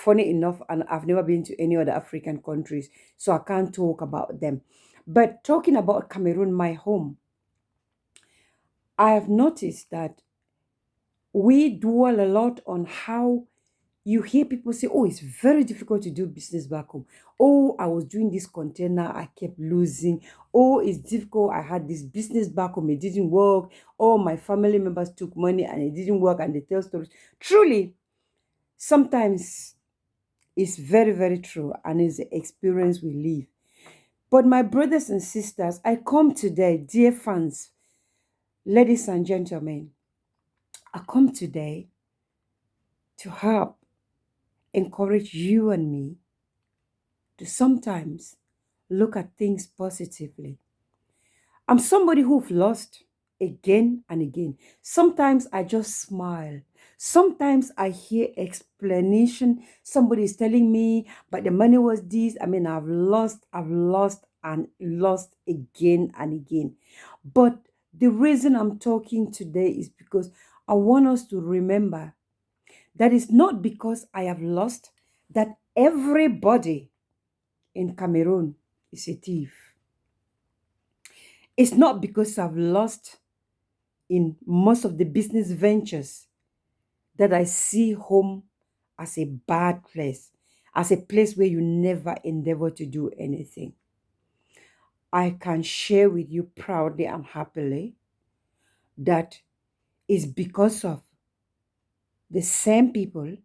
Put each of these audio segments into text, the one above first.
funny enough, and I've never been to any other African countries, so I can't talk about them. But talking about Cameroon, my home, I have noticed that we dwell a lot on how you hear people say, oh, it's very difficult to do business back home. Oh, I was doing this container, I kept losing. Oh, it's difficult. I had this business back home, it didn't work. Oh, my family members took money and it didn't work, and they tell stories. Truly, sometimes it's very, very true, and it's the experience we live. But my brothers and sisters, I come today, dear fans, ladies and gentlemen, I come today to help encourage you and me to sometimes look at things positively. I'm somebody who've lost again and again. Sometimes I just smile. Sometimes I hear explanation. Somebody is telling me, but the money was this. I mean, I've lost and lost again and again. But the reason I'm talking today is because I want us to remember that it's not because I have lost that everybody in Cameroon is a thief. It's not because I've lost in most of the business ventures that I see home as a bad place, as a place where you never endeavor to do anything. I can share with you proudly and happily that it's because of the same people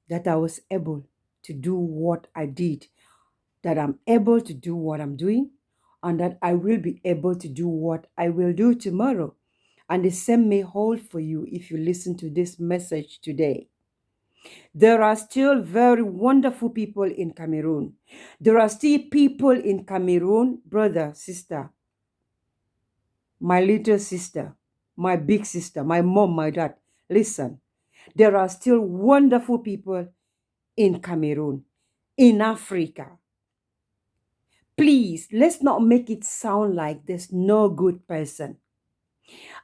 that I was able to do what I did, that I'm able to do what I'm doing, and that I will be able to do what I will do tomorrow. And the same may hold for you if you listen to this message today. There are still very wonderful people in Cameroon. There are still people in Cameroon, brother, sister, my little sister, my big sister, my mom, my dad. Listen, there are still wonderful people in Cameroon, in Africa. Please, let's not make it sound like there's no good person.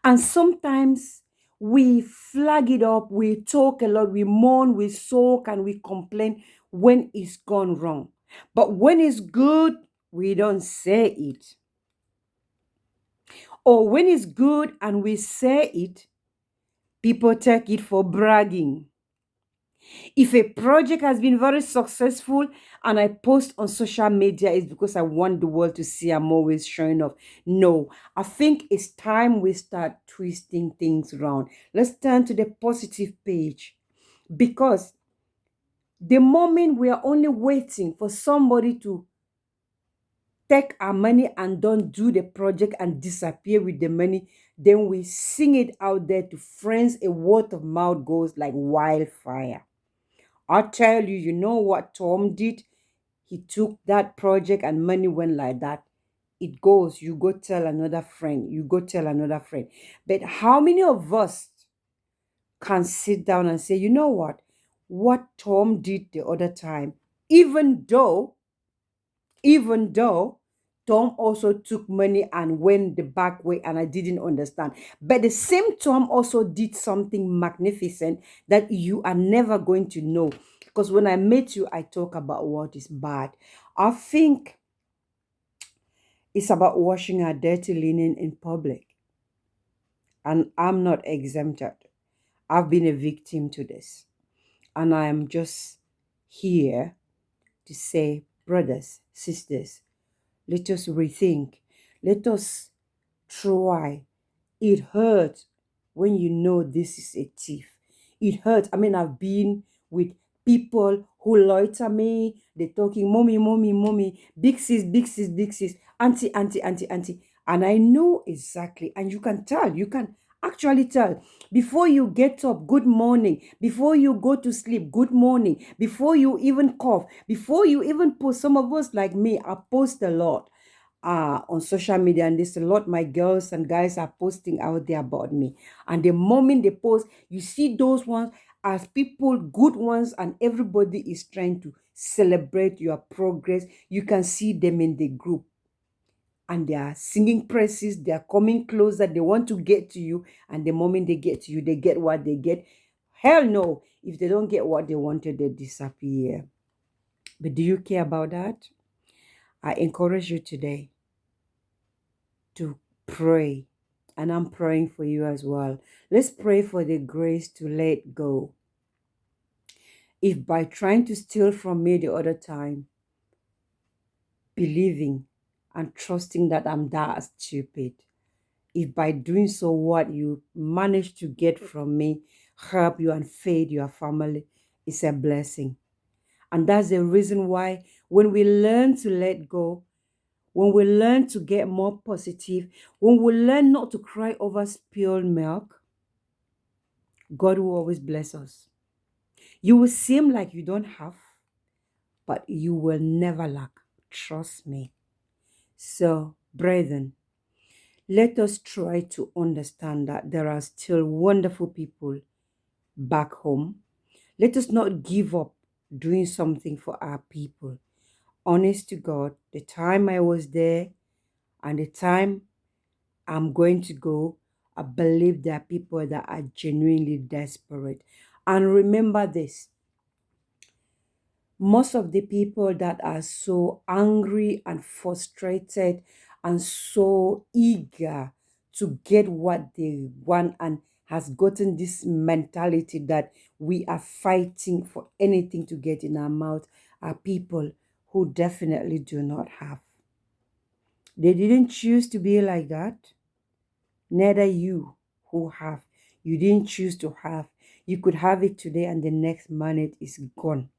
And sometimes we flag it up, we talk a lot, we mourn, we sulk, and we complain when it's gone wrong. But when it's good, we don't say it. Or when it's good and we say it, people take it for bragging. If a project has been very successful and I post on social media, it's because I want the world to see I'm always showing off. No, I think it's time we start twisting things around. Let's turn to the positive page, because the moment we are only waiting for somebody to take our money and don't do the project and disappear with the money, then we sing it out there to friends. A word of mouth goes like wildfire. I tell you, you know what Tom did? He took that project and money went like that. It goes, you go tell another friend, you go tell another friend. But how many of us can sit down and say, you know what? What Tom did the other time, even though, even though Tom also took money and went the back way and I didn't understand. But the same Tom also did something magnificent that you are never going to know. Because when I met you, I talk about what is bad. I think it's about washing our dirty linen in public. And I'm not exempted. I've been a victim to this. And I am just here to say, brothers, sisters, let us rethink. Let us try. It hurts when you know this is a thief. It hurts. I mean, I've been with people who loiter me. They're talking, mommy, mommy, mommy, big sis, big sis, big sis, auntie, auntie, auntie, auntie. And I know exactly. And you can tell, you can actually tell. Before you get up, good morning. Before you go to sleep, good morning. Before you even cough, before you even post, some of us like me, I post a lot on social media, and there's a lot my girls and guys are posting out there about me. And the moment they post, you see those ones as people, good ones, and everybody is trying to celebrate your progress. You can see them in the group and they are singing praises, they are coming closer, they want to get to you, and the moment they get to you, they get what they get. Hell no. If they don't get what they wanted, they disappear. But do you care about that? I encourage you today to pray. And I'm praying for you as well. Let's pray for the grace to let go. If by trying to steal from me the other time, believing and trusting that I'm that stupid, if by doing so what you manage to get from me help you and feed your family, is a blessing. And that's the reason why when we learn to let go, when we learn to get more positive, when we learn not to cry over spilled milk, God will always bless us. You will seem like you don't have, but you will never lack. Trust me. So, brethren, let us try to understand that there are still wonderful people back home. Let us not give up doing something for our people. Honest to God, the time I was there and the time I'm going to go, I believe there are people that are genuinely desperate. And remember this, most of the people that are so angry and frustrated and so eager to get what they want and has gotten this mentality that we are fighting for anything to get in our mouth are people who definitely do not have. They didn't choose to be like that. Neither you who have. You didn't choose to have. You could have it today and the next minute is gone.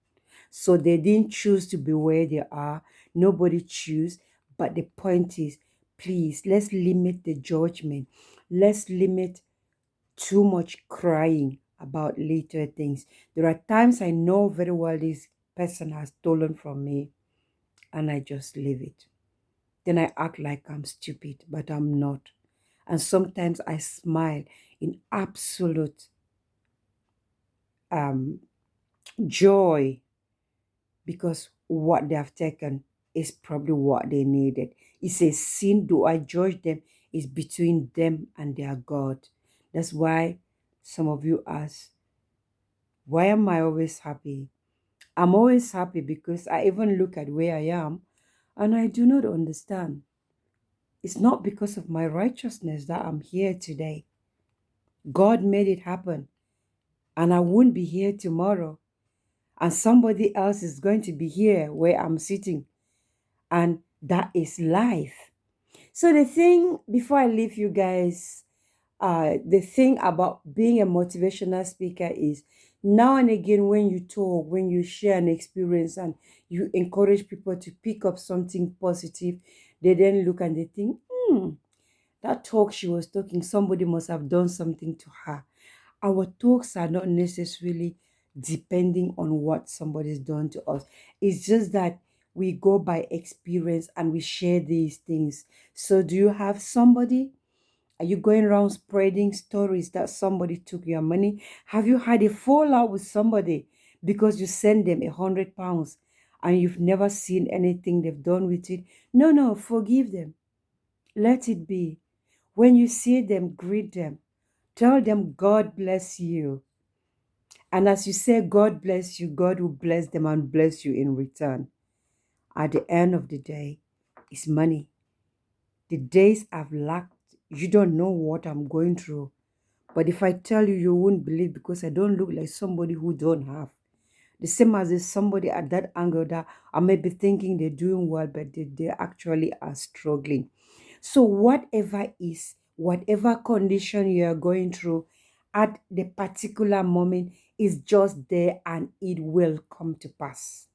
So they didn't choose to be where they are. Nobody choose. But the point is, please, let's limit the judgment. Let's limit too much crying about later things. There are times I know very well this person has stolen from me and I just leave it. Then I act like I'm stupid, but I'm not. And sometimes I smile in absolute um, joy because what they have taken is probably what they needed. It's a sin. Do I judge them? It's between them and their God. That's why some of you ask, why am I always happy? I'm always happy because I even look at where I am and I do not understand. It's not because of my righteousness that I'm here today. God made it happen, and I won't be here tomorrow. And somebody else is going to be here where I'm sitting. And that is life. So the thing, before I leave you guys, the thing about being a motivational speaker is now and again when you talk, when you share an experience and you encourage people to pick up something positive, they then look and they think, that talk she was talking, somebody must have done something to her. Our talks are not necessarily depending on what somebody's done to us. It's just that we go by experience and we share these things. So, do you have somebody? Are you going around spreading stories that somebody took your money? Have you had a fallout with somebody because you sent them £100 and you've never seen anything they've done with it? No, no, forgive them. Let it be. When you see them, greet them. Tell them God bless you. And as you say God bless you, God will bless them and bless you in return. At the end of the day, it's money. The days I've lacked, you don't know what I'm going through. But if I tell you, you won't believe because I don't look like somebody who don't have. The same as if somebody at that angle that I may be thinking they're doing well, but they actually are struggling. So whatever is, whatever condition you are going through at the particular moment is just there and it will come to pass.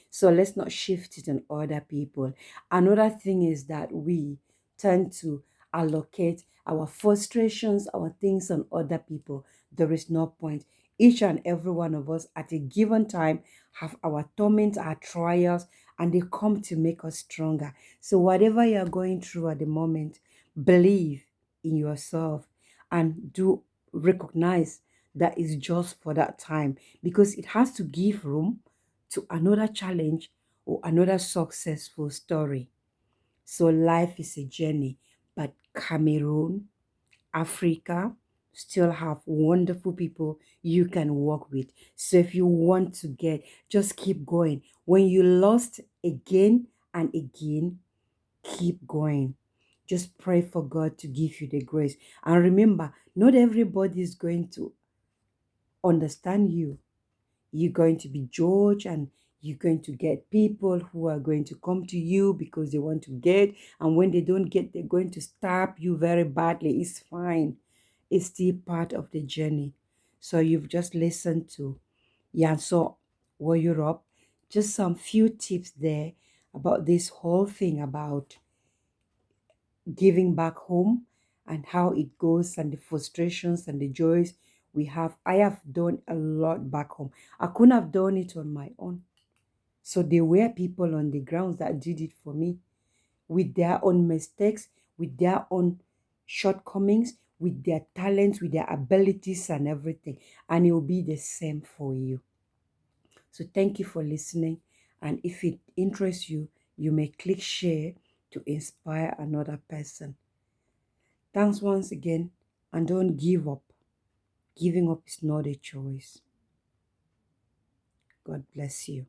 So let's not shift it on other people. Another thing is that we tend to allocate our frustrations, our things on other people. There is no point. Each and every one of us at a given time have our torments, our trials, and they come to make us stronger. So whatever you're going through at the moment, believe in yourself and do recognize that it's just for that time because it has to give room to another challenge or another successful story. So life is a journey, but Cameroon, Africa, still have wonderful people you can work with. So if you want to get, just keep going. When you lost again and again, keep going. Just pray for God to give you the grace. And remember, not everybody is going to understand you. You're going to be judged, and you're going to get people who are going to come to you because they want to get, and when they don't get, they're going to stab you very badly. It's fine. It's still part of the journey. So you've just listened to so Warrior Up. Just some few tips there about this whole thing about giving back home and how it goes, and the frustrations and the joys we have. I have done a lot back home. I couldn't have done it on my own. So there were people on the grounds that did it for me with their own mistakes, with their own shortcomings, with their talents, with their abilities and everything. And it will be the same for you. So thank you for listening. And if it interests you, you may click share to inspire another person. Thanks once again, and don't give up. Giving up is not a choice. God bless you.